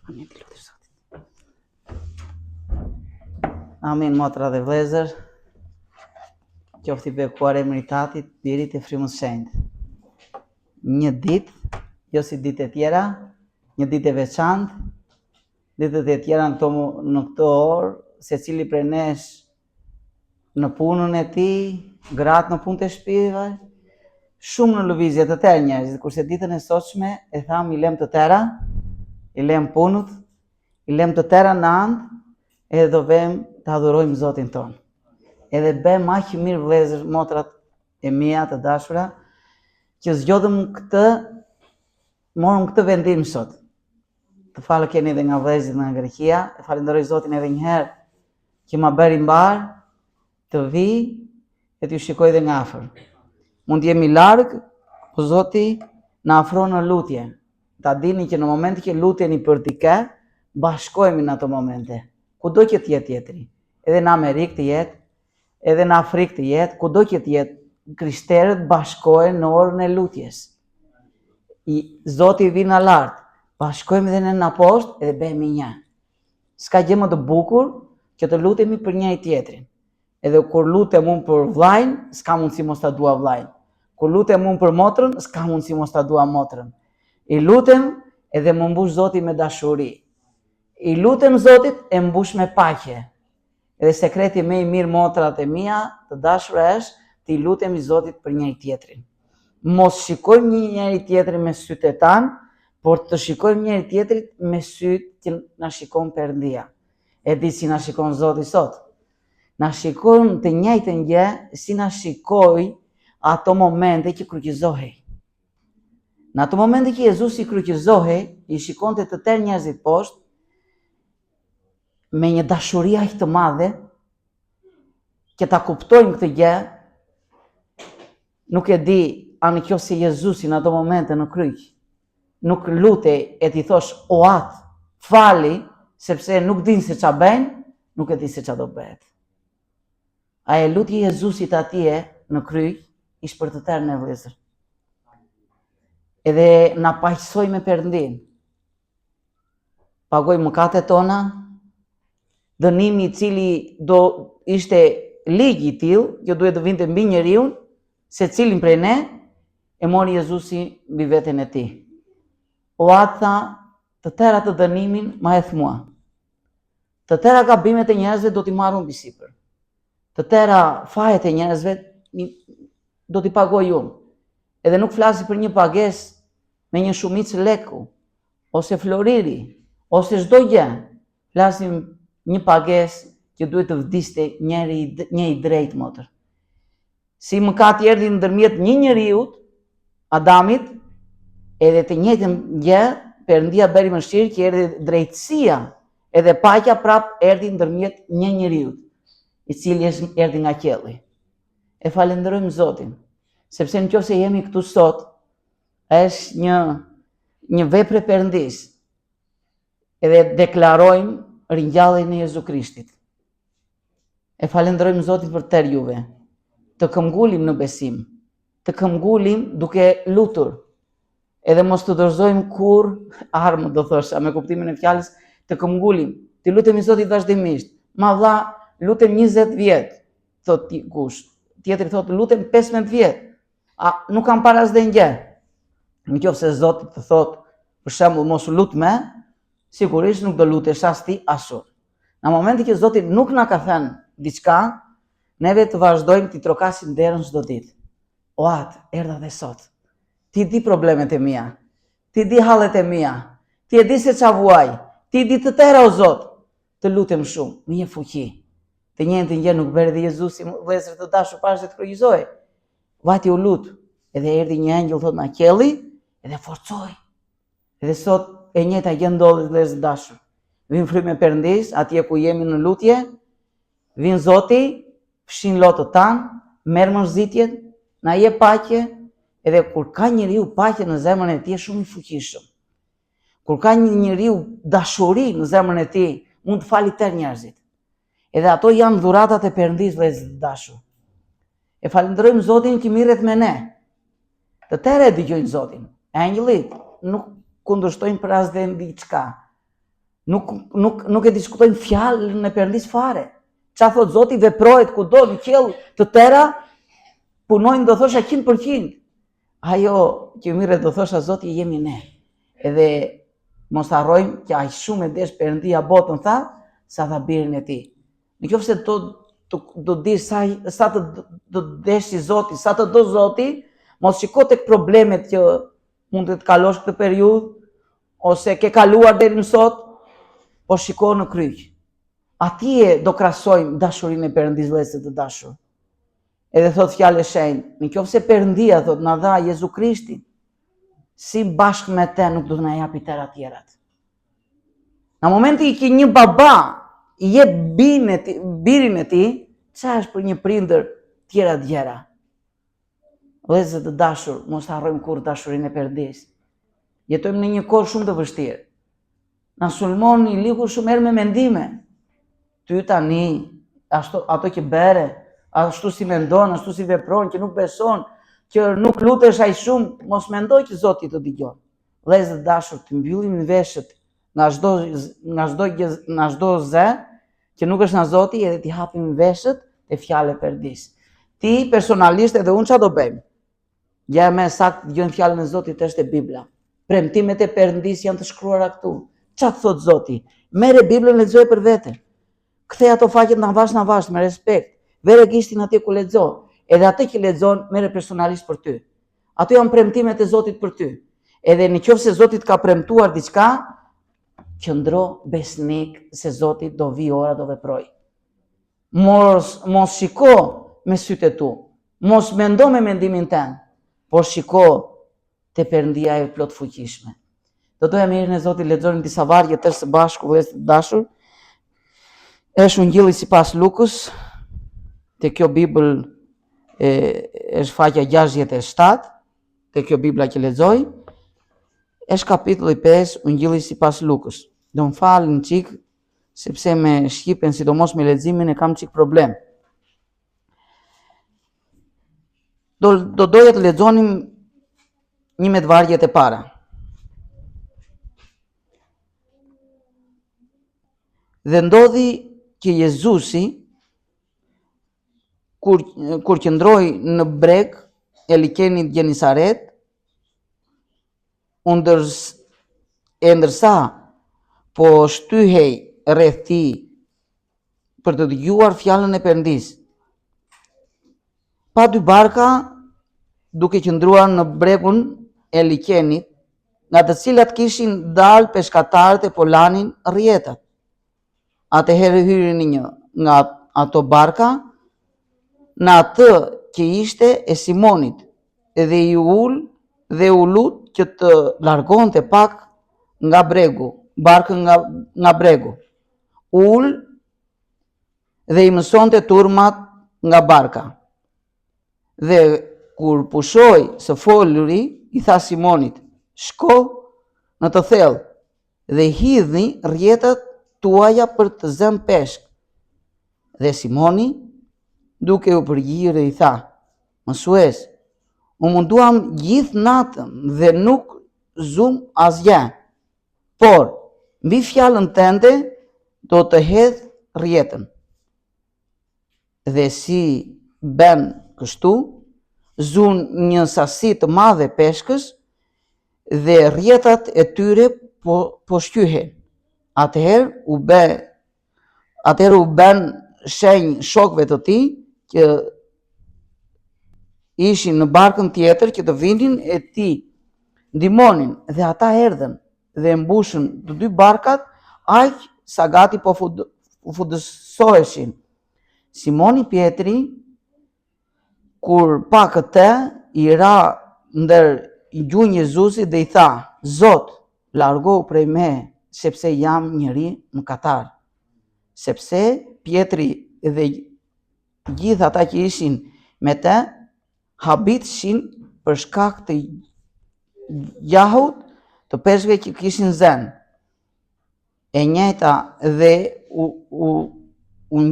Amin, të lutesh Zotit. Amin, motra dhe vëllezër. Qoftë i bekuar emri i Tatit, Birit e Frymës Shenjtë. Një ditë, jo si ditë e tjera, një ditë e veçantë, ditët e tjera në këto orë, secili prej nesh në punën e tij, gratë në punë të shtëpive, shumë në lëvizje të tërë njerëzit, kurse ditën e sotshme e tham i lëm të tëra, i lëm punët, i lëm të tëra në anë, edhe do vëm të adhurojmë Zotin tonë. Edhe bëm aq mirë vëllezër, motrat e mia të dashura, që zgjodhëm morëm këtë vendim sot. Të falë keni edhe nga vëllezërit nga Greqia, e falenderoj Zotin edhe një herë që ma bëri mbar të vi e t'ju shikoj edhe nga afër. Mund jemi larg, po Zoti na afron në lutje. Ta dini që në momentin që luteni për dikë, bashkohemi në ato momente. Kudo që të jetë tjetri, edhe në Amerikë të jetë, edhe në Afrikë të jetë, kudo që të jetë, krishterët bashkohen në orën e lutjes. Zoti vjen në lart, bashkohemi edhe në poshtë edhe bëhemi një. S'ka gjë më të bukur që të lutemi për njëri tjetrin. Edhe kur lutem unë për vllajën, s'ka mundësi mos ta dua vllajën. Kur lutem unë për motrën, s'ka mundësi mos ta dua motrën. I lutem edhe më mbush Zoti me dashuri. I lutem Zotit e mbush me paqe. Edhe sekreti më i mirë motrat e mia, të dashura është të i lutemi Zotit për njëri tjetrin. Mos shikojmë njëri tjetrin me sytë e tan, por të shikojmë njëri tjetrin me sytë që na shikon Perëndia. E di si na shikon Zoti sot. Na shikon të njëjtën gjë si na shikoi ato momente që kryqëzohej. Në ato momente që Jezusi kryqëzohej, i shikonte të tërë njerëzit poshtë me një dashuri aq të madhe që ta kuptojmë këtë gjë. Nuk e di a nëse Jezusi në ato momente në kryq nuk lutej e t'i thosh o atë, fali, sepse nuk din se ç'a bëjnë, nuk e di se ç'a do bëhet. A e lutje Jezusit atje në kryq ishte për të tërë ne vëllezër. Edhe na paqësoi me Perëndin. Pagoi mëkatet tona, dënimi i cili do ishte ligj i tillë, që duhet të vinte mbi njeriu, secilin prej ne, e mori Jezusi mbi veten e tij. O atë, të tëra të dënimin ma eth mua. Të tëra gabimet e njerëzve do t'i marrun mbi sipër. Të tëra fajet e njerëzve do t'i pagoj unë. Edhe nuk flasi për një pagesë me një shumicë leku, ose floriri, ose çdo gjë. Flasim një pagesë që duhet të vdiste një i drejtë motër. Si mëkati erdhi ndërmjet një njeriu, Adamit, edhe të njëjtën gjë, Perëndia bëri mëshirë që erdhi drejtësia, edhe paqja prap erdhi ndërmjet një njeriu, i cili erdhi nga qielli. E falenderojmë Zotin, sepse nëse jemi këtu sot, është një vepër e Perëndis. Edhe deklarojmë ringjalljen e Jezu Krishtit. E falenderojmë Zotin për tërë juve. Të këmbgulim në besim, të këmbgulim duke lutur. Edhe mos të dorëzojmë kur armë, do thosha, me kuptimin e fjalës, të këmbgulim, të lutemi Zotit vazhdimisht. Ma vlla, lutem 20 vjet, thot kush. Tjetri thot lutem 15 vjet. Nuk kam para asnjë gjë. Nëse Zoti të thot, për shembull, mos lut më, sigurisht nuk do lutesh as ti as unë. Në momentin që Zoti nuk na ka thënë diçka, neve të vazhdojmë të trokasim derën çdo ditë. O atë, erdha dhe sot. Ti di problemet e mia. Ti di hallet e mia. Ti e di se ç'a vuaj. Ti di të tëra o Zot. Të lutem shumë, me një fuqi. Të njëjtën gjë nuk bëri dhe Jezusi, vëllezër të dashur, pas se të kryqëzohej. Vati u lut, edhe erdhi një angjëll thot nga qielli, edhe forcoi. Edhe sot e njëjta gjë ndodhet vëllezër të dashur. Vin frymë e Perëndis, atje ku jemi në lutje, vin Zoti, fshin lotët tanë, merr mërzitjen, na jep paqe, edhe kur ka njeriu paqe në zemrën e tij është shumë i fuqishëm. Kur ka një njeriu dashuri në zemrën e tij, mund të fali tërë njerëzit. Edhe ato janë dhuratat e Perëndis vëllezër të dashur. E falenderojmë Zotin që mirret me ne. Të tërë e dëgjojnë Zotin. Angjëllit nuk kundërshtojnë për asnjë diçka. Nuk e diskutojnë fjalën e Perëndis fare. Qa thot Zoti, veprohet kudo në qiell të tëra, punojnë do thosha 100%. Ajo që mirë do thosha Zoti jemi ne. Edhe mos harrojmë që aq shumë e desh Perëndia botën tha, sa dha birin e tij. Nëse do di sa të do deshi Zoti, sa të do Zoti, mos shiko tek problemet që mund të kalosh këtë periudhë ose ke kaluar deri më sot, po shiko në kryq. Atje do krahasojmë dashurinë e Perëndisë vëllezër të dashur. Edhe thot fjalë e shenjtë, nëse Perëndia thot na dha Jezu Krishtin, si bashkë me te nuk do të na japi tëra tjerat. Në momenti që një baba i jep birin e tij, çfarë është për një prindër tjera gjëra? Vëllezër të dashur, mos harrojmë kurrë dashurinë e Perëndisë. Jetojmë në një kohë shumë të vështirë. Na sulmon një liku shumë herë me mendime. Ty tani, ato që bëre, ashtu si mendon, ashtu si vepron, që nuk beson, që nuk lutesh aq shumë, mos mendoj që Zoti të dëgjon. Vëllezër të dashur, të mbyllim veshët nga çdo zë që nuk është nga Zoti, edhe t'i hapim veshët e fjalës e Perëndisë. Ti personalisht edhe unë çfarë do bëjmë? Ja më saktë dëgjojmë fjalën e Zotit është e Bibla. Premtimet e Perëndisë janë të shkruara këtu. Çfarë thot Zoti? Merre Biblën, lexoje për vete. Kthej ato faqet në avash me respekt. Vere gishtin atje ku lexo. Edhe atë që lexon merre personalisht për ty. Ato janë premtimet e Zotit për ty. Edhe nëse Zoti ka premtuar diçka, qëndro besnik se Zoti do vi ora do veproj. Mos shiko me sytë e tu. Mos mendo me mendimin tënd, por shiko te Perëndia e plot fuqishme. Do doja mirën e Zotit lexonin disa vargje të së bashku vëllezër të dashur. Është Ungjilli sipas Lukës, te kjo Bibël është faqja 67, te kjo Bibla që lexoj, është kapitulli 5, Ungjilli sipas Lukës. Do më falni çik, sepse me shqipen, sidomos me leximin, e kam çik problem. Do doja të lexonim 11 vargjet e para. Dhe ndodhi që Jezusi, kur qëndroi në breg e liqenit Gjenisaret, ndërsa po shtyhej rreth tij për të dëgjuar fjalën e Perëndisë, pa dy barka duke qëndruar në bregun e liqenit, nga të cilat kishin dalë peshkatarët e po lanin rrjetat. Atëherë hyri një nga ato barka në atë që ishte e Simonit, dhe u lut që të largonte pak nga bregu, barkën nga bregu. Ul dhe i mësonte turmat nga barka. Dhe kur pushoi së foluri, i tha Simonit, shko në të thellë dhe hidhni rrjetat tuaja për të zënë peshk. Dhe Simoni, duke u përgjigjer i tha, mësues, u munduam gjithë natën dhe nuk zum asgjë, por mbi fjalën tënde do të hedh rrjetën. Dhe si bën kështu, zun një sasi të madhe peshkës dhe rrjetat e tyre po shqyhen. Atëherë u bën shenjë shokëve të tij që ishin në barkën tjetër që të vinin e ti ndihmonin, dhe ata erdhën dhe mbushën të dy barkat aq sa gati po fundësoheshin. Simoni Pietri, kur pa këtë, i ra ndër gjunjë Jezusit dhe i tha, Zot, largohu prej me, sepse jam njëri mëkatar. Sepse Pietri dhe gjithë ata që ishin me të, habitshin për shkak të gjahut të peshkve që kishin zënë. E njëjta dhe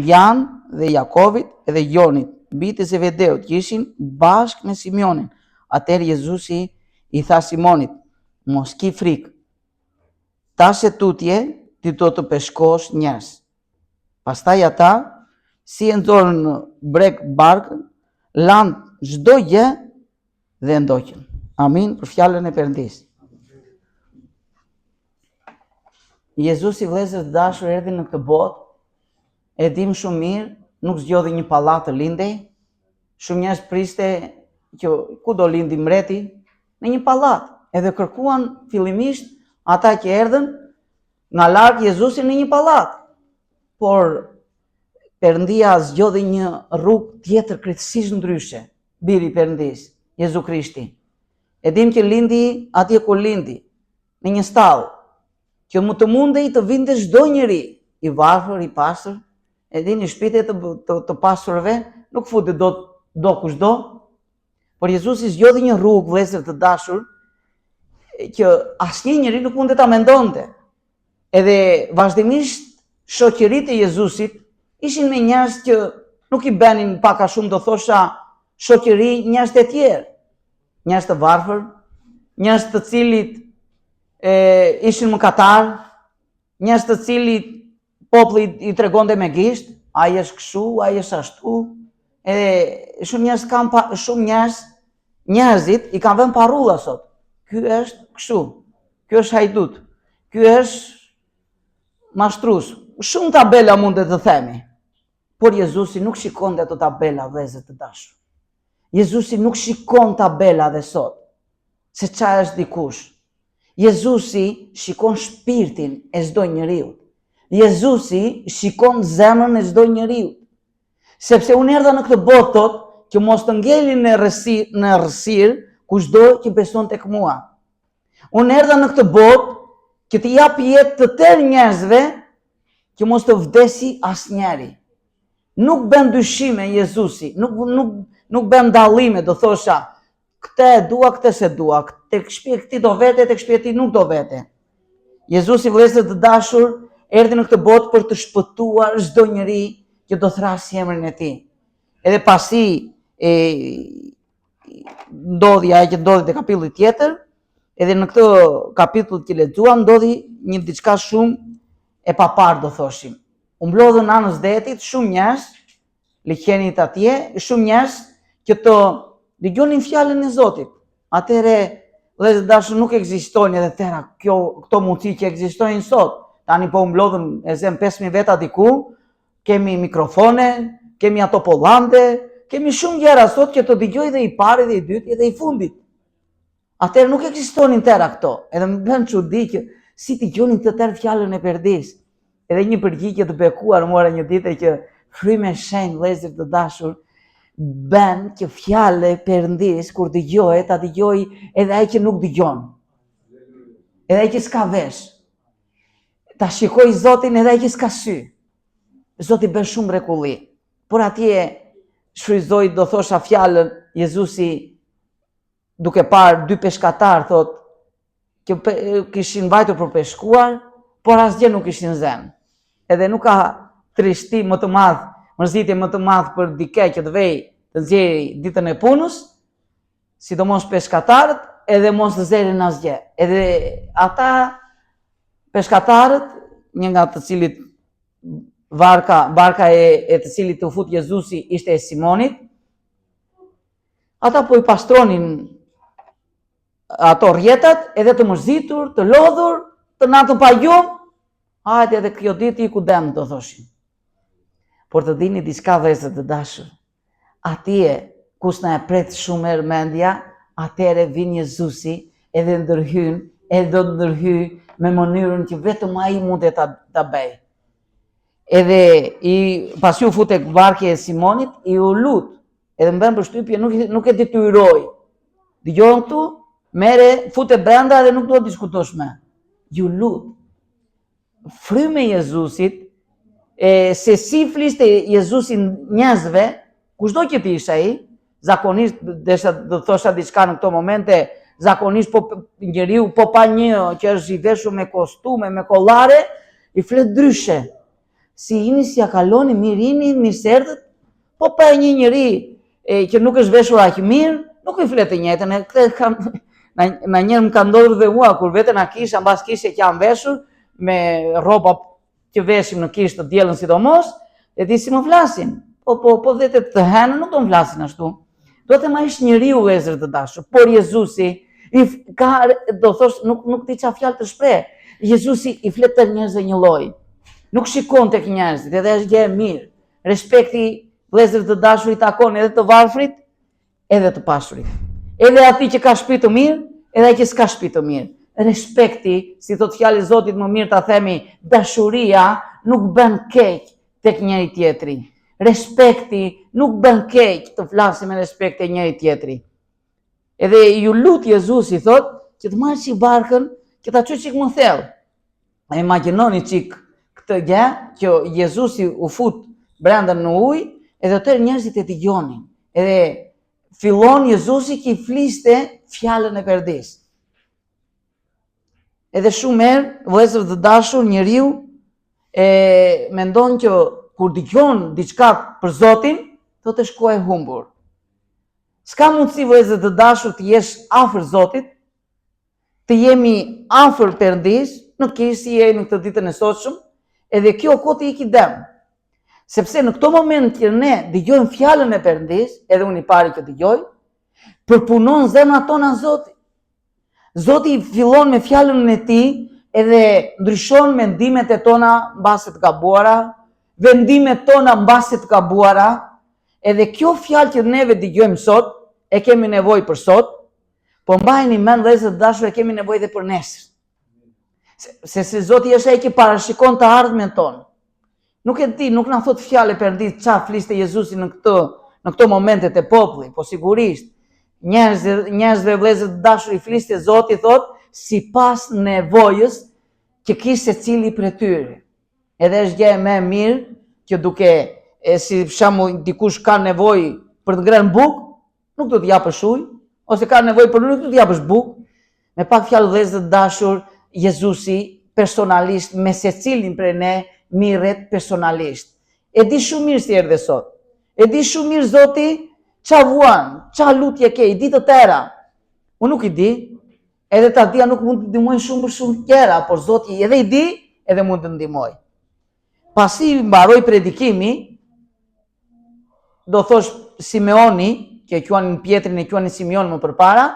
Jan dhe Jakovit dhe Jonit, bijtë e Zebedeut, që ishin bashkë me Simeonin. Atëherë Jezusi i tha Simonit, mos ki frikë. Tash e tutje ti do të peshkosh njerëz. Pastaj ata, si e nxorën në breg barkën, lanë çdo gjë dhe ndoqën. Amin për fjalën e Perëndisë. Jezusi, vëllezër të dashur, erdhi në këtë botë, e dim shumë mirë, nuk zgjodhi një pallat të lindej. Shumë njerëz priste që ku do lindi mbreti? Në një pallat. Edhe kërkuan fillimisht ata që erdhën nga larg Jezusin në një pallat. Por Perëndia zgjodhi një rrugë tjetër krejtësisht ndryshe. Biri i Perëndisë, Jezu Krishti. E dim që lindi atje ku lindi, në një stall, që më të mundej të vinte çdo njeri, i varfër, i pastër. E dini, shpirtet të pasurve nuk futet do kushdo, por Jezusi zgjodhi një rrugë, vëllezër të dashur, që asnjë njeri nuk mundej ta mendonte. Edhe vazhdimisht shoqëritë e Jezusit ishin me njerëz që nuk i bënin pak a shumë, do thosha, shoqëri njerëz të tjerë, njerëz të varfër, njerëz të cilit ishin mëkatar, njerëz të cilit populli i tregonte me gisht, ai është kështu, ai është ashtu. Edhe njerëzit i kanë vënë parrulla sot. Ky është kështu, ky është hajdut, ky është mashtrues. Shumë tabela mundet të themi. Por Jezusi nuk shikon ato tabela, vëllezër të dashur. Jezusi nuk shikon tabela dhe sot, se çfarë është dikush. Jezusi shikon shpirtin e çdo njeriu. Jezusi shikon zemrën e çdo njeriu. Sepse unë erdha në këtë botë thot që mos të ngeli në errësirë kushdo që beson tek mua. Unë erdha në këtë botë që të jap jetë të tërë njerëzve që mos të vdesi asnjëri. Nuk bën dyshime Jezusi, nuk bën dallime, do thosha, këtë e dua, këtë se dua, tek shpirti do vete, tek shpirti nuk do vete. Jezusi, vëllezër të dashur, erdhi në këtë botë për të shpëtuar çdo njeri që do thrasë emrin e tij. Edhe pasi ndodhi ajo që ndodhi te kapitulli tjetër, edhe në këtë kapitull që lexuam ndodhi një diçka shumë e papar, do thoshim. U mblodhën anës detit shumë njerëz, liqenit atje, shumë njerëz që të dëgjonin fjalën e Zotit. Atëherë, vëllezër të dashur, nuk ekzistojnë edhe tëra këto mundësi që ekzistojnë sot. Tani po u mblodhën e zem 5000 veta diku, kemi mikrofone, kemi ato pollante, kemi shumë gjëra sot që të dëgjoj dhe i pari dhe i dyti dhe i fundit. Atëherë nuk ekzistonin tëra këto. Edhe më bën çudi që si dëgjonin të tërë fjalën e Perëndisë. Edhe një përgjigje të bekuar mora një ditë që frymë e shenjtë, vëllezër të dashur, bën që fjalë e Perëndisë kur dëgjohet, ta dëgjoj edhe ai që nuk dëgjon. Edhe ai që s'ka vesh. Ta shikoj Zotin edhe ai që s'ka sy. Zoti bën shumë mrekulli. Por atje shfryzoi, do thosha, fjalën Jezusi duke parë 2 peshkatar, thot, që kishin vajtur për peshkuar, por asgjë nuk ishin zënë. Edhe nuk ka trishti më të madh, mërzitje më të madh për dikë që të vej të nxjerrë ditën e punës, sidomos peshkatarët, edhe mos të zërin asgjë. Edhe ata peshkatarët, një nga të cilit barka e të cilit u fut Jezusi ishte e Simonit, ata po i pastronin ato rjetat, edhe të mërzitur, të lodhur, të natën pa gjumë, hajde edhe kjo ditë i ku dem, do thoshin. Por të dini diçka, vëllezër të dashur, atje kus na e pret shumë herë mendja, atëherë vin Jezusi edhe ndërhyn, edhe do të ndërhyj me mënyrën që vetëm ai mund ta bëj. Edhe pasi u fut tek barku e Simonit, i u lut, edhe më bën përshtypje, nuk e detyroi. Dëgjon këtu, merre, fute brenda dhe nuk do të diskutosh më. Ju lut. Frymë e Jezusit, se si fliste Jezusi njerëzve, kushdo që të isha ai, zakonisht, do thosha diçka në këto momente, zakonisht njeriu po pa një që është i veshur me kostume, me kollare, i flet ndryshe. Si jini, si ja kaloni, mirini, mirëserdhët, po pa një njeri që nuk është veshur aq mirë, nuk i flet të njëjtën. Na njerë më ka ndodhur dhe mua, kur vete na kisha, mbas kishe që jam veshur, me rroba që veshim në kishë të diellën sidomos, e di si më flasin. Po dhe të henën nuk do më flasin ashtu. Do të ma ish njeriu vëllezër të dashur, por Jezusi do thosh nuk di çfarë fjalë të shpreh. Jezusi i flet të njerëzve një lloj. Nuk shikon tek njerëzit, edhe është gjë e mirë. Respekti vëllezër të dashur i takon edhe të varfrit, edhe të pashurit. Edhe atij që ka shtëpi të mirë, edhe ai që s'ka shtëpi të mirë. Respekti, si thot fjali i Zotit më mirë ta themi, dashuria nuk bën keq tek njëri tjetri. Respekti nuk bën keq të flasim me respekt e njëri tjetri. Edhe ju lut Jezusi thot që të marrë çik barkën, që ta çoj çik më thellë. E imagjinoni çik këtë gjë që Jezusi u fut brenda në ujë, edhe atë njerëzit e dëgjonin. Edhe fillon Jezusi që i fliste fjalën e Perëndis. Edhe shumë herë, vëllezër të dashur, njeriu mendon që kur dëgjon diçka për Zotin, thotë shkoj humbur. S'ka mundësi vëllezër të dashur të jesh afër Zotit, të jemi afër Perëndis, në kishë si jemi në këtë ditën e sotshëm, edhe kjo kohë të iki dëm. Sepse në këto moment që ne dëgjojmë fjalën e Perëndis, edhe unë i pari që dëgjoj, përpunon zemrat tona Zoti. Zoti fillon me fjalën e tij, edhe ndryshon mendimet e tona mbase të gabuara, vendimet tona mbase të gabuara, edhe kjo fjalë që neve dëgjojmë sot, e kemi nevojë për sot, po mbajeni mend vëllezër të dashur, e kemi nevojë edhe për nesër. Se Zoti është ai që parashikon të ardhmen tonë. Nuk e di, nuk na thot fjalë Perëndis çfarë fliste Jezusi në këto momente të popullit, po sigurisht njerëzve vëllezër të dashur i fliste Zoti thot sipas nevojës që kishte secili prej tyre. Edhe është gjë më e mirë që duke si për shembull dikush ka nevojë për të ngrënë bukë, nuk do të japësh ujë, ose ka nevojë për nuk do të japësh bukë. Me pak fjalë vëllezër të dashur, Jezusi personalisht me secilin prej ne mirret personalisht. E di shumë mirë si erdhe sot. E di shumë mirë Zoti qa vuan, qa lutje ke, i di të tëra. Unë nuk i di, edhe ta dia nuk mund të ndihmojnë shumë për shumë tjera, por Zoti edhe i di, edhe mund të ndihmoj. Pasi mbaroi predikimi, do thosh Simeoni, që e quanin Pietrin, e quanin Simeon më përpara,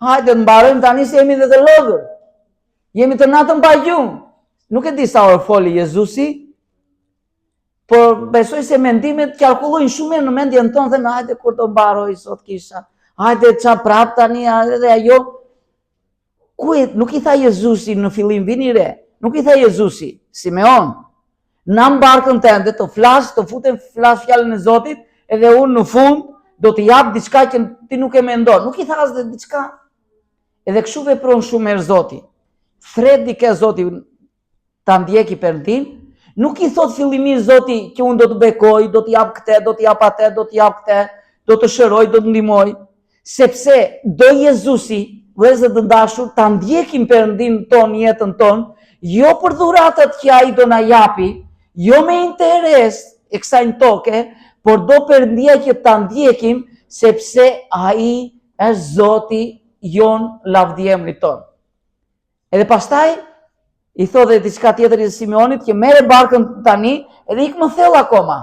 hajde të mbarojmë tani se jemi dhe të lodhur. Jemi të natën pa gjumë. Nuk e di sa orë foli Jezusi, por besoj se mendimet kalkulojnë shumë në mendjen tonë, dhe me hajde kur të mbaroj sot kisha, hajde qa prap tani, edhe ajo. Nuk i tha Jezusi në fillim vini re, nuk i tha Jezusi, Simeon, na mbarkën tënde të flas, të futen flas fjalën e Zotit, edhe unë në fund do të jap diçka që ti nuk e mendon. Nuk i tha as diçka. Edhe kështu vepron shumë herë Zoti. Thredi ke Zoti ta ndjeki Perëndin, nuk i thot fillimisht Zoti që unë do të bekoj, do të jap këtë, do të jap atë, do të jap këtë, do të shëroj, do të ndihmoj, sepse do Jezusi, vëllezër të dashur, ta ndjekim Perëndin ton, jetën ton, jo për dhuratat që ai do na japi, jo me interes e kësaj toke, por do Perëndia që ta ndjekim, sepse ai është Zoti jon lavdjemrit ton. Edhe pastaj i thot dhe diçka tjetër i Simeonit, që merre barkën tani, edhe ik më thellë akoma.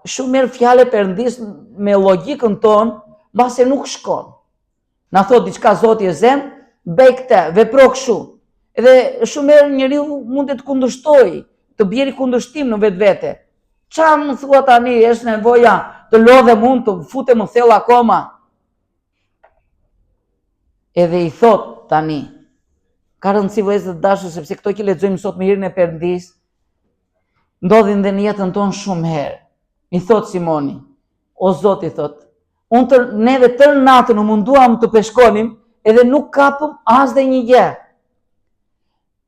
Shumë merr fjalë Perëndis me logjikën tonë, mbase nuk shkon. Na thot diçka Zoti e zem, bëj këtë, vepro kështu. Edhe shumë herë njeriu mund të kundërshtojë, të bjerë kundërshtim në vetvete. Çfarë më thua tani, është nevoja të lodhem unë, të futem më thellë akoma. Edhe i thot tani, ka rëndësi vëllezër të dashur, sepse këto që lexojmë sot me hirin e Perëndis, ndodhin dhe në jetën tonë shumë herë. I thot Simoni, o Zoti thot, neve tërë natën u munduam të peshkonim, edhe nuk kapëm as dhe një gjë.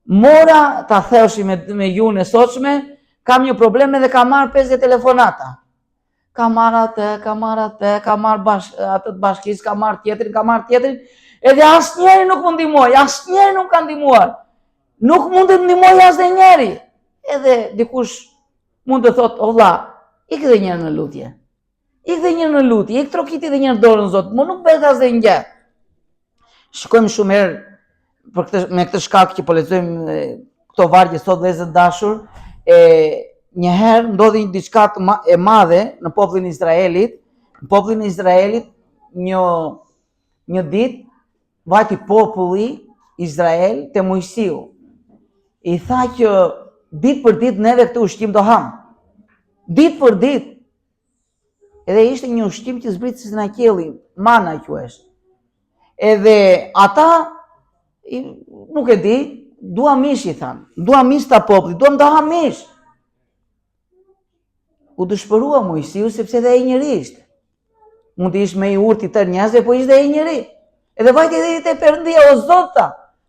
Mora, ta theoshi me ju në sotshme, kam një problem edhe ka marrë 50 telefonata. Ka marrë atë, ka marrë atë të bashkisë, ka marrë tjetrin, edhe asnjëri nuk më ndihmoi, asnjëri nuk ka ndihmuar. Nuk mund të ndihmoj as dhe njeri. Edhe dikush mund të thot, o vlla, ik dhe njërë në lutje. Ik trokiti dhe njërë dorën Zot, më nuk bëhet as dhe një. Shikojmë shumë herë me këtë shkak që po lexojmë këto vargje sot vëllezër dashur, njëherë ndodhi diçka e madhe në popullin e Izraelit. Në popullin e Izraelit një ditë vajti populli Izrael te Mojsiu. I tha që ditë për ditë neve këtë ushqim do ham. Ditë për ditë. Edhe ishte një ushqim që zbrit si në qielli, mana quhesh. Edhe ata nuk e di, dua mish i thanë. Dua mish ta populli, duam ta ham mish. U dëshpërua Mojsiu sepse edhe ai njeri ishte. Mund të ishte me i urtë i tërë njerëzve, po ishte ai njeri. Edhe vajti dhe i te Perëndia, o Zot tha,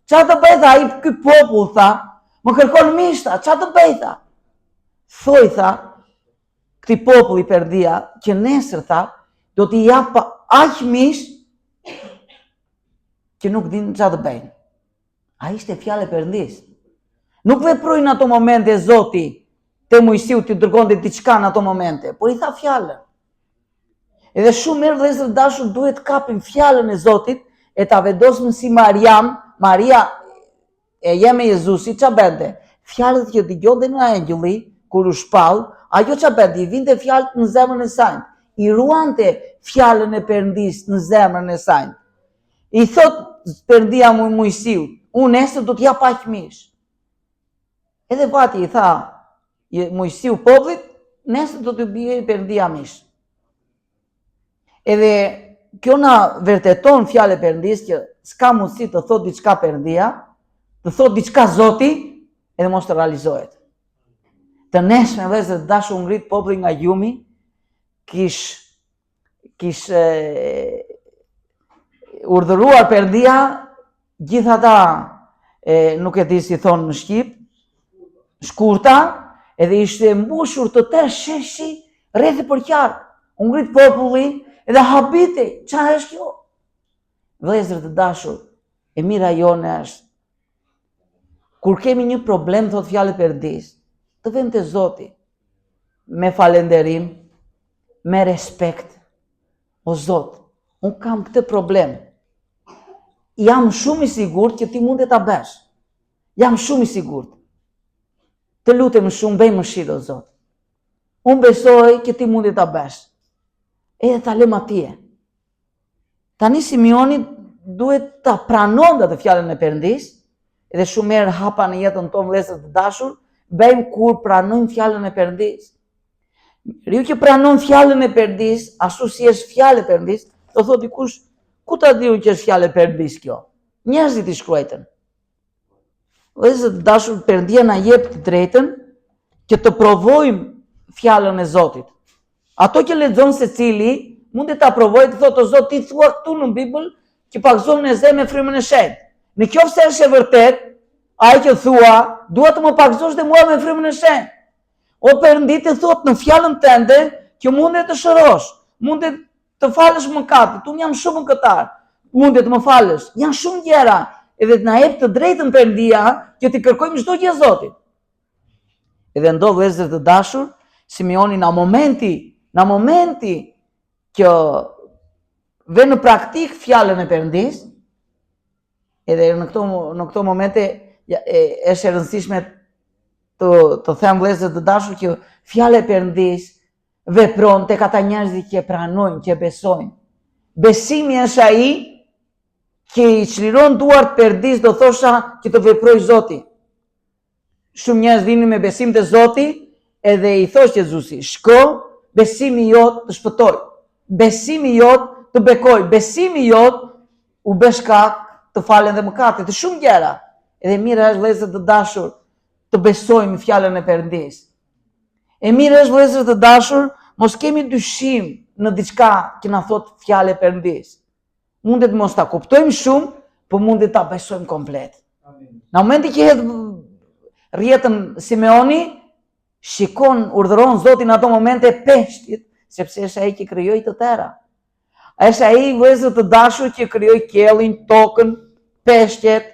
çfarë të bëj tha ai ky popull tha, më kërkon mish tha, çfarë të bëj tha? Thoj tha, këtij populli Perëndia që nesër tha do t'i jap aq mish që nuk din çfarë të bëjnë. Ai ishte fjalë e Perëndis. Nuk veproi në ato momente Zoti te Mojsiu t'i dërgonte diçka në ato momente, por i tha fjalën. Edhe shumë mirë vëllezër dashur duhet kapim fjalën e Zotit e ta vendosim si Maria e jeme Jezusi, ç'a bënte? Fjalët që dëgjonte nga engjulli kur u shpall, ajo ç'a bënte? I vinte fjalët në zemrën e saj. I ruante fjalën e Perëndis në zemrën e saj. I thot Perëndia Mojsiu, unë nesër do t'jap aq mish. Edhe vati i tha Mojsiu popullit, nesër do t'ju bie Perëndia mish. Edhe kjo na vërteton fjalë e Perëndis që s'ka mundësi të thot diçka Perëndia, të thot diçka Zoti, edhe mos të realizohet. Të nesme vëllezër dashur ngrit populli nga gjumi, kish urdhëruar Perëndia gjithë ata nuk e di si thonë në shqip, shkurta, edhe ishte mbushur të tërë sheshi rreth e përqark. U ngrit populli edhe habite, çfarë është kjo? Vëllezër të dashur, e mira jone është kur kemi një problem, thot fjalë e Perëndis, të vëmë te Zoti me falënderim, me respekt. O Zot, unë kam këtë problem. Jam shumë i sigurt që ti mund ta bësh. Jam shumë i sigurt. Të lutem shumë, bëj mëshirë o Zot. Unë besoj që ti mund ta bësh. Edhe ta lëm atje. Tani Simeoni duhet ta pranon atë fjalën e Perëndis, edhe shumë herë hapa në jetën tonë vëllezër të dashur, bëjmë kur pranojmë fjalën e Perëndis. Riu që pranon fjalën e Perëndis, ashtu si është fjalë e Perëndis, do thotë dikush, ku ta diu që është fjalë e Perëndis kjo? Njerëzit i shkruajtën. Vëllezër të dashur, Perëndia na jep të drejtën që të provojmë fjalën e Zotit. Ato që lexon secili mund të ta provojë të thotë o Zot ti thua këtu në Bibël që pagzon në zemër me frymën e shenjtë. Në qoftë se është e vërtet, ai që thua, dua të më pagzosh dhe mua me frymën e shenjtë. O Perëndi të thotë në fjalën tënde që mundet të shërosh, mundet të falësh mëkatet. Unë jam shumë mëkatar. Mundet të më falësh. Janë shumë gjëra, edhe të na jep të drejtën Perëndia që të kërkojmë çdo gjë Zotit. Edhe ndodh vëllezër të dashur, Simeoni në momenti që vë në praktik fjalën e Perëndis, edhe në këto momente është e rëndësishme të them vëllezër të dashur që fjala e Perëndis vepron tek ata njerëzit që e pranojnë, që e besojnë. Besimi është ai që i çliron duart Perëndis, do thosha që të veproj Zoti. Shumë njerëz vinin me besim te Zoti, edhe i thosh Jezusi, shko, besimi jot të shpëtoj. Besimi jot të bekoj. Besimi jot u bë shkak të falen dhe mëkatet, të shumë gjëra. Edhe mirë është vëllezër të dashur të besojmë fjalën e Perëndis. E mirë është vëllezër të dashur, mos kemi dyshim në diçka që na thot fjala e Perëndis. Mundet mos ta kuptojmë shumë, por mundet ta besojmë komplet. Në momentin që hedh rrjetën Simeoni, shikon, urdhëron Zotin ato momente peshtit, sepse është ai që krijoi të tëra. Është ai vëllezër të dashur që krijoi qiellin, tokën, peshqet,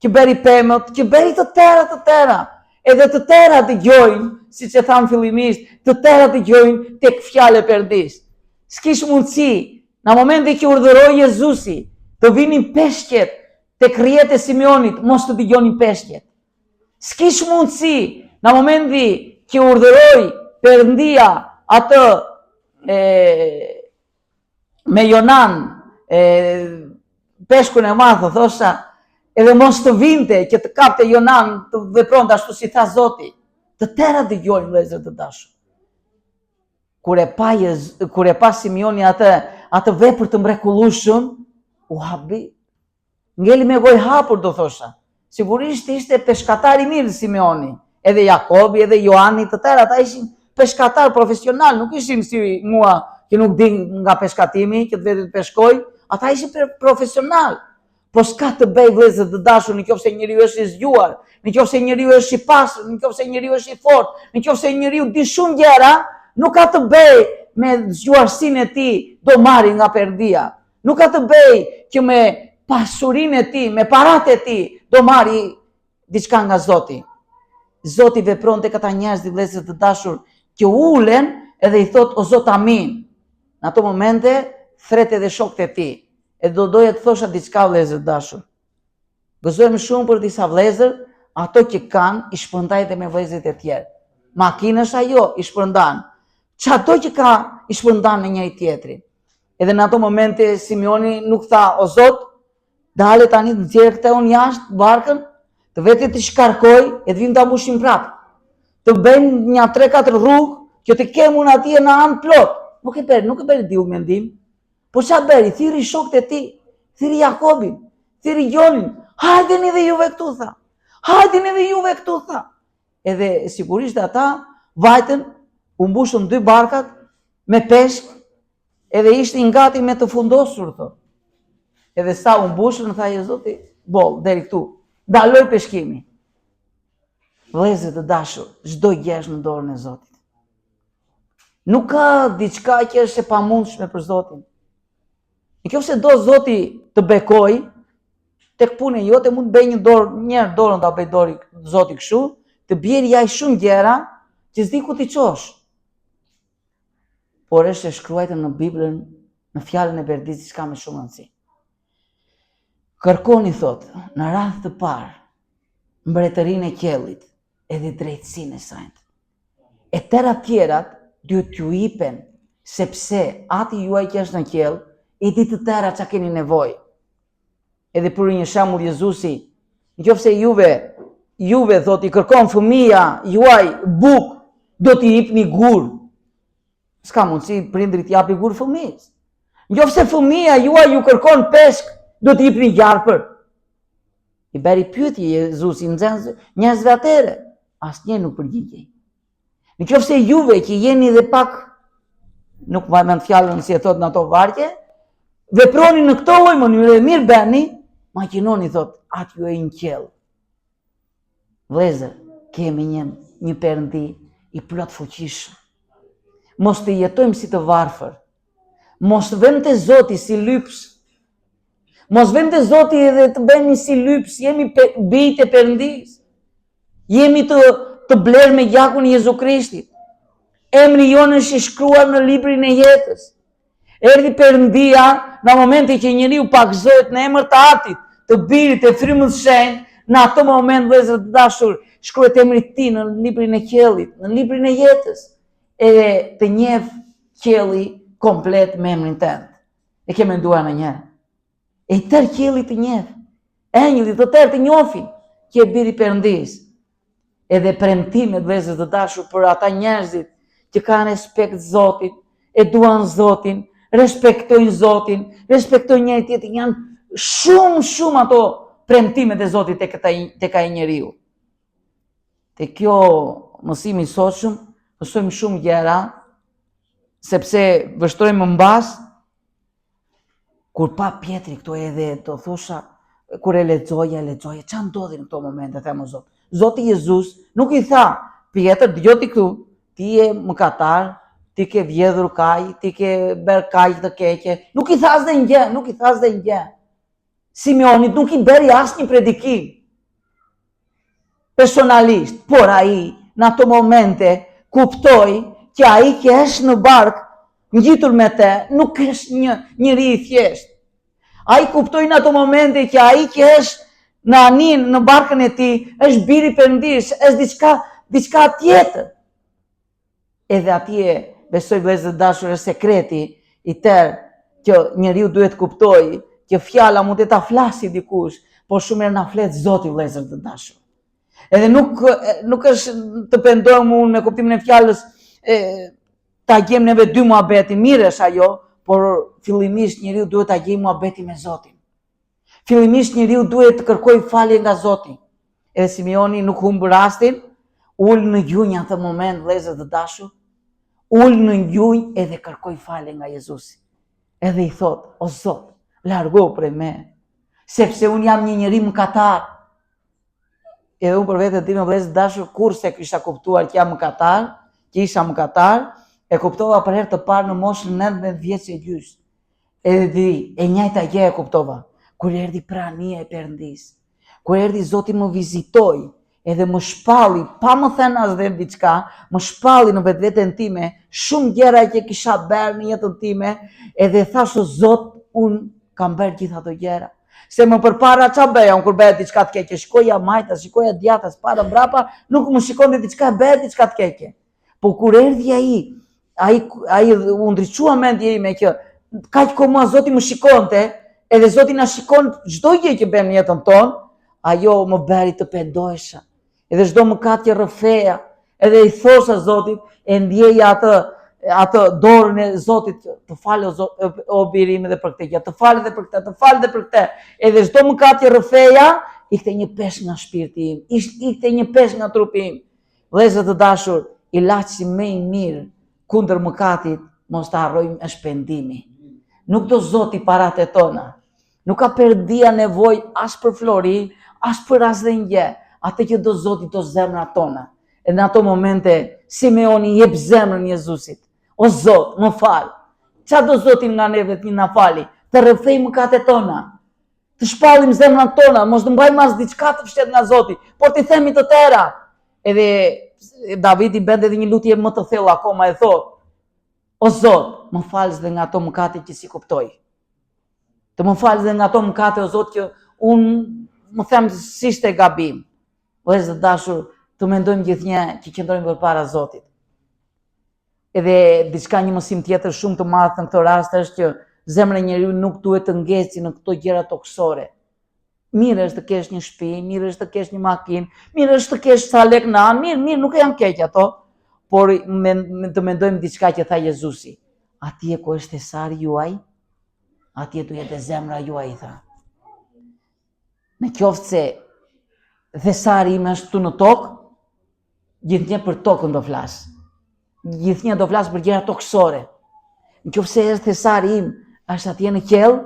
që bëri pemët, që bëri të tëra. Edhe të tëra dëgjojnë, siç e tham fillimisht, të tëra dëgjojnë tek fjala e Perëndis. S'kish mundësi, në momentin që urdhëroi Jezusi, të vinin peshqet tek rrjetet e Simeonit, mos të dëgjonin peshqet. S'kish mundësi, në momenti që urdhëroi Perëndia atë me Jonan, peshkun e madh, thosha, edhe mos të vinte që të kapte Jonan të vepronte ashtu si tha Zoti. Të tëra dëgjojnë, vëllezër të dashur. Kur e pa Simeoni atë vepër të mrekullueshëm, u habi. Ngeli me gojë hapur, do thosha. Sigurisht ishte peshkatar i mirë Simeoni. Edhe Jakobi, edhe Joani, të tëra ata ishin peshkatar profesional, nuk ishin si mua që nuk di nga peshkatimi, që të vetë të peshkoj. Ata ishin profesional. Po s'ka të bëj, vëllezër të dashur, nëse njeriu është i zgjuar, nëse njeriu është i pastër, nëse njeriu është i fortë, nëse njeriu di shumë gjëra, nuk ka të bëj me zgjuarsinë e tij do marri nga Perëndia. Nuk ka të bëj që me pasurinë e tij, me paratë e tij do marri diçka nga Zoti. Zoti vepron tek ata njerëz, vëllezër të dashur, që ulen edhe i thot o Zot amin. Në ato momente thret edhe shokët e tij. E do doja të thosha diçka, vëllezër të dashur. Gëzojmë shumë për disa vëllezër, ato që kanë i shpërndajnë me vëllezërit e tjerë. Makinës ajo i shpërndan. Çato që ka i shpërndan në njëri tjetrin. Edhe në ato momente Simeoni nuk tha o Zot, dale tani të nxjerr këtë unë jashtë barkën, të vetë të shkarkoj e të vim ta mbushim prapë. Të bëjmë një 3-4 rrugë që të kemë unë atje në anë plot. Nuk e bëri diu mendim. Po ç'a bëri? Thirri shokët e tij, thirri Jakobin, thirri Jonin. Hajdeni edhe juve këtu, tha. Hajdeni edhe juve këtu, tha. Edhe sigurisht ata vajtën, u mbushën 2 barkat me peshk, edhe ishin gati me të fundosur, thot. Edhe sa u mbushën, tha Zoti, boll, deri këtu. Daloj peshkimi. Vëllezër të dashur, çdo gjë është në dorën e Zotit. Nuk ka diçka që është e pamundshme për Zotin. Nëse do Zoti të bekoj, tek puna jote mund të bëj një dorën ta bëj Zoti kështu, të bjerë jaj shumë gjëra që s'di ku t'i çosh. Por është e shkruar në Biblën, në fjalën e Perëndisë diçka me shumë rëndësi. Kërkoni, thot, në radhë të parë, mbretërinë e qiellit, edhe drejtësinë e saj. E tëra tjerat duhet t'ju jipen, sepse ati juaj që është në qiell, i di të tëra çka keni nevojë. Edhe për një shembull Jezusi, nëse juve thot i kërkon fëmia juaj buk, do t'i jepni gur. S'ka mundësi prindrit japi gur fëmijës. Nëse fëmia juaj ju kërkon peshk, do t'i jepni gjarpër. I bëri pyetje Jezusi njerëzve atëre, asnjë nuk përgjigjej. Nëse juve që jeni dhe pak, nuk vaj mend fjalën si e thot në ato vargje, veproni në këto lloj mënyre, mirë bëni, maqinoni, thot, atë ju e në qiell. Vëllezër, kemi një Perëndi i plot fuqishëm. Mos të jetojmë si të varfër. Mos vëmë te Zoti si lyps. Mos vëmë te Zoti edhe të bëhemi si lyps, jemi bijtë e Perëndisë. Jemi të blerë me gjakun e Jezu Krishtit. Emri jonë është i shkruar në librin e jetës. Erdhi Perëndia në momentin që njeriu pagëzohet në emër të Atit, të Birit, të Frymës së Shenjtë, në ato moment, vëllezër të dashur, shkruhet emri i tij në librin e qiellit, në librin e jetës. Edhe të njeh qielli komplet me emrin tënd. E ke menduar ndonjëherë? E tërë qielli të njeh. Engjëllit të tërë të njohin që e biri Perëndisë. Edhe premtimet, vëllezër të dashur, për ata njerëzit që kanë respekt Zotit, e duan Zotin, respektojnë Zotin, respektojnë njëri tjetrin, janë shumë ato premtimet e Zotit tek ai njeriu. Te kjo mësimi i sotshëm, mësojmë shumë gjëra, sepse vështrojmë mbas, kur pa Pietri këto edhe të thosha, kur e lexoja, ç'a ndodhi në këto momente, them o Zot. Zoti Jezus nuk i tha, Pietër, dëgjoj ti këtu, ti je mëkatar, ti ke vjedhur kaj, ti ke bërë kaj të keqe. Nuk i tha asnjë gjë. Simeonit nuk i bëri asnjë predikim personalisht, por ai në ato momente kuptoi që ai që është në bark ngjitur me të nuk është një njeri i thjesht. Ai kuptoi në ato momente që ai që është në anin, në barkën e tij, është biri Perëndis, është diçka tjetër. Edhe atje besoj vëllezër dashur është sekreti i tërë që njeriu duhet kuptoj që fjala mund të ta flasi dikush, por shumë herë na flet Zoti vëllezër të dashur. Edhe nuk është të pendohem unë me kuptimin e fjalës ta gjem neve dy muhabeti, mirë është ajo, por fillimisht njeriu duhet ta gjejë muhabetin me Zotin. Fillimisht njeriu duhet të kërkojë falje nga Zoti. Edhe Simeoni nuk humb rastin, ul në gjunjë atë moment vëllezër të dashur, ul në gjunjë edhe kërkoi falje nga Jezusi. Edhe i thot, o Zot, largohu prej me, sepse unë jam një njeri mëkatar. Edhe unë për veten time vëllezër dashur, kurse kisha kuptuar që jam mëkatar, që isha mëkatar, e kuptova për herë të parë në moshën 19 vjeç e gjys. Edhe e njëjta gjë e kuptova, kur erdhi prania e Perëndis, kur erdhi Zoti më vizitoi, edhe më shpalli, pa më thënë asnjë diçka, më shpalli në vetveten time shumë gjëra që kisha bërë në jetën time, edhe thash o Zot, unë kam bërë gjithë ato gjëra. Se më përpara ç'a bëja unë kur bëja diçka të keqe, shikoja majtas, shikoja djathtas, para mbrapa, nuk më shikonte diçka, bëja diçka të keqe. Po kur erdhi ai u ndriçua mendja ime që kaq ko mua Zoti më shikonte, edhe Zoti na shikon çdo gjë që bëjmë në jetën tonë, ajo më bëri të pendohesha. Edhe çdo mëkat që rrëfeja, edhe i thosha Zotit, e ndjeja atë dorën e Zotit, të falë o biri im edhe për këtë gjë, të falë edhe për këtë, të falë edhe për këtë. Edhe çdo mëkat që rrëfeja, ikte një peshë nga shpirti im, ikte një peshë nga trupi im. Vëllezër të dashur, ilaçi më i mirë kundër mëkatit, mos ta harrojmë, është pendimi. Nuk do Zoti paratë tona. Nuk ka Perëndia nevojë as për flori, as për asnjë gjë. Atë që do Zoti do zemrat tona. E në ato momente Simeoni jep zemrën Jezusit. O Zot, më fal. Çfarë do Zoti nga neve të na fali? Të rrëfej mëkatet tona. Të shpallim zemrat tona, mos të mbajmë as diçka të fshehtë nga Zoti, por të themi të tëra. Edhe Davidi bën edhe një lutje më të thellë akoma, e thot: O Zot, më falës dhe nga ato mëkate që si kuptoj. Të më falës dhe nga ato mëkate, o Zot, që unë më them si ishte gabim. Vëllezër të dashur, të mendojmë gjithnjë që qëndrojmë përpara Zotit. Edhe diçka, një mësim tjetër shumë të madh në këtë rast është që zemra e njeriu nuk duhet të ngecë në këto gjëra toksore. Mirë është të kesh një shtëpi, mirë është të kesh një makinë, mirë është të kesh sa lek në anë, mirë, nuk e jam keq ato, por të mendojmë diçka që tha Jezusi. Atje ku është thesari juaj, atje do jetë zemra juaj, tha. Në qoftë se thesari im është këtu në tokë, gjithnjë për tokën do flas. Gjithnjë do flas për gjëra toksore. Në qoftë se është thesari im është atje në qell,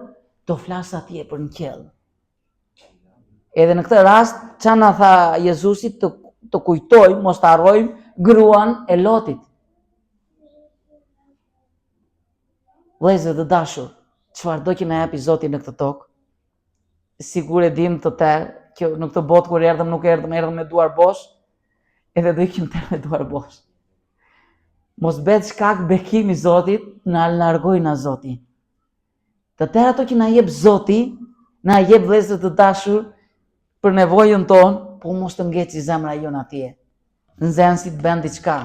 do flas atje për në qell. Edhe në këtë rast, çfarë na tha Jezusi, të kujtojmë, mos të harrojmë gruan e Lotit. Vëllezër të dashur, çfarëdo që na japi Zoti në këtë tokë, sigur e dim të tërë që në këtë botë kur erdhëm nuk erdhëm me duar bosh, edhe do ikim tërë me duar bosh. Mos bëhet shkak bekimi i Zotit, na largoj nga Zoti. Të tërë ato që na jep Zoti, na jep vëllezër të dashur për nevojën tonë, po mos të ngeci zemra jonë atje. Nxënësit bën diçka.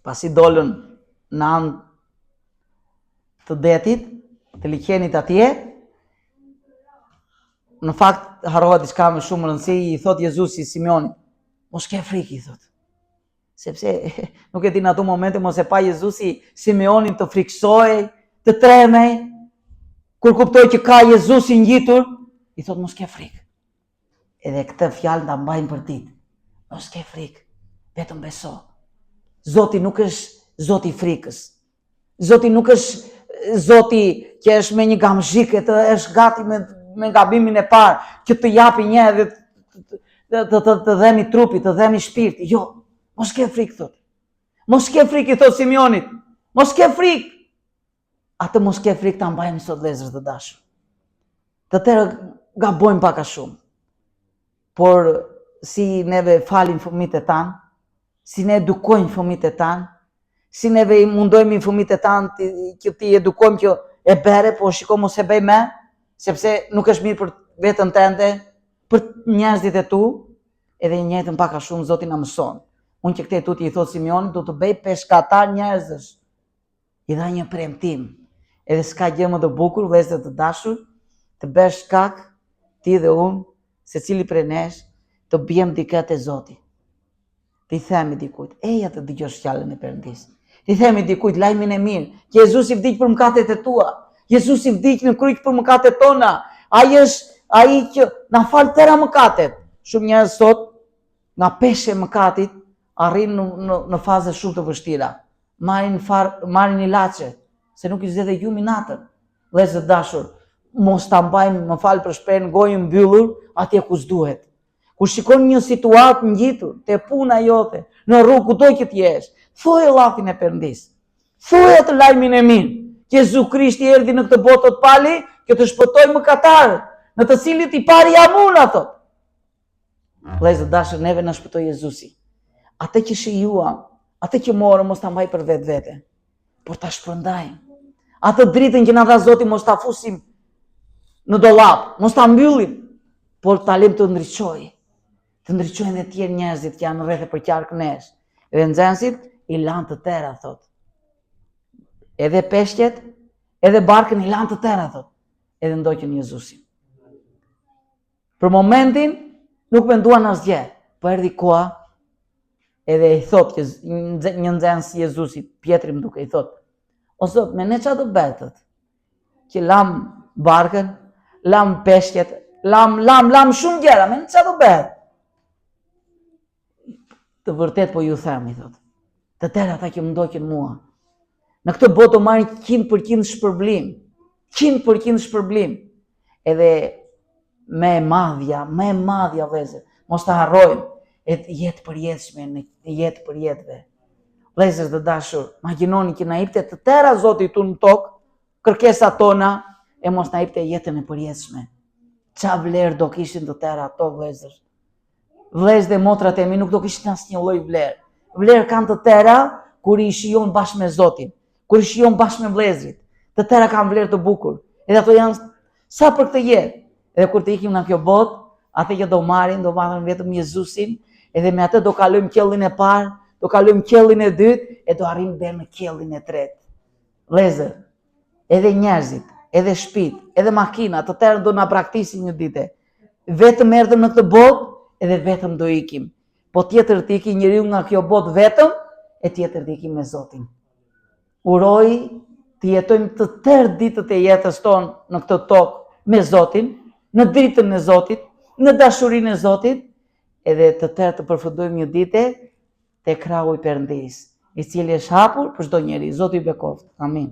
Pasi dolën në anë të detit, të liqenit atje, në fakt harrova diçka më shumë rëndësi, i thot Jezusi Simeonit, mos ke frikë, i thot. Sepse nuk e di në ato momente mos e pa Jezusi Simeonin të friksoj, të tremej, kur kuptoj që ka Jezusi ngjitur, i thot mos ke frikë. Edhe këtë fjalë ta mbajmë për ditë. Mos ke frikë, vetëm beso. Zoti nuk është Zoti i frikës. Zoti nuk është Zoti që është me një gamzhik, është gati me gabimin e parë, që të japi një edhe të dhemi trupi, të dhemi shpirti. Jo, mos ke frikë, thot. Mos ke frikë, i thot Simeonit. Mos ke frikë. Atë mos ke frikë ta mbajmë sot, vëllezër të dashur. Të tërë gabojmë pak a shumë. Por si neve falim fëmijët e tanë, si ne edukojmë fëmijët e tanë, si neve mundojmë fëmijët e tanë që ti edukojmë që e bere, po shiko mos e bëj me, sepse nuk është mirë për vetën tënde, për njerëzit e tu, edhe një njëjtën pak a shumë Zoti na mëson. Unë që këtej tuti i thot Simeoni, do të bëj peshkatar njerëzësh. I dha një premtim. Edhe s'ka gjë më të bukur, vëllezër të dashur, të bësh shkak ti dhe unë, secili prej nesh, të bjem dikë te Zoti. Ti themi dikujt, eja të dëgjosh fjalën e Perëndis. Ti themi dikujt lajmin e mirë, që Jezusi vdiq për mëkatet e tua. Jezusi vdiq në kryq për mëkatet tona. Ai është ai që na fal tëra mëkatet. Shumë njerëz sot nga peshë e mëkatit arrin në faze shumë të vështira. Marrin ilaçe, se nuk i zgjedhë gjumi natën. Vëllezër dashur, mos ta mbajmë, më fal për shprehjen, gojën mbyllur atje ku s'duhet. Kur shikon një situatë ngjitur te puna jote, në rrugë kudo që të jesh, thuaj llatin e Perëndis. Thuaj atë lajmin e mirë. Jezu Krishti erdhi në këtë botë të pali, që të shpëtojë mëkatarët, në të cilit i pari jam unë ato. Vëllezër dashur, neve na shpëtoi Jezusi. Atë që shijuam, atë që morëm mos ta mbaj për vetvete, por ta shpërndajmë. Atë dritën që na dha Zoti mos ta fusim në dollap, mos ta mbyllim, por ta lëm të ndriçojë. Të ndriçojnë edhe tjerë njerëzit që janë rreth e përqark nesh. Edhe nxënësit i lanë të tëra, thot. Edhe peshqet, edhe barkën i lanë të tëra, thot. Edhe ndoqën Jezusin. Për momentin nuk menduan asgjë, po erdhi koha, edhe i thot një nxënës Jezusit, Pietri më duke i thot, o Zot, me ne çfarë do bëhet? Që lam barkën, lam peshqet, lam shumë gjëra, me ne çfarë do bëhet? Të vërtet po ju them, i thot. Të tërë ata që më ndoqën mua. Në këtë botë do marrin 100% shpërblim. 100% shpërblim. Edhe me madhja vëllezër. Mos ta harrojmë. Jetë përjetshme, në jetë për jetëve. Vëllezër të dashur, imagjinoni që na jepte të tëra Zoti tu në tokë, kërkesat tona, e mos na jepte jetën e përjetshme. Çfarë vlerë do kishin të tëra ato, vëllezër? Vëllezër dhe motrat e mi nuk do kishin asnjë lloj vlerë. Vlerë kanë të tëra kur i shijon bashkë me Zotin, kur i shijon bashkë me vëllezrit. Të tëra kanë vlerë të bukur. Edhe ato janë sa për këtë jetë. Edhe kur të ikim nga kjo botë, atë që do marrin vetëm Jezusin, edhe me atë do kalojmë qiellin e parë, do kalojmë qiellin e dytë, e do arrijmë deri në qiellin e tretë. Vëllezër, edhe njerëzit, edhe shtëpitë, edhe makinat, të tërë do na braktisin një ditë. Vetëm erdhëm në këtë botë, edhe vetëm do ikim. Po tjetër të ikim njeriu nga kjo botë vetëm, e tjetër të ikim me Zotin. Uroj të jetojmë të tërë ditët e jetës tonë në këtë tokë me Zotin, në dritën e Zotit, në dashurinë e Zotit, edhe të tërë të përfundojmë një ditë te krahu i Perëndis, i cili është hapur për çdo njeri. Zoti i bekoft. Amin.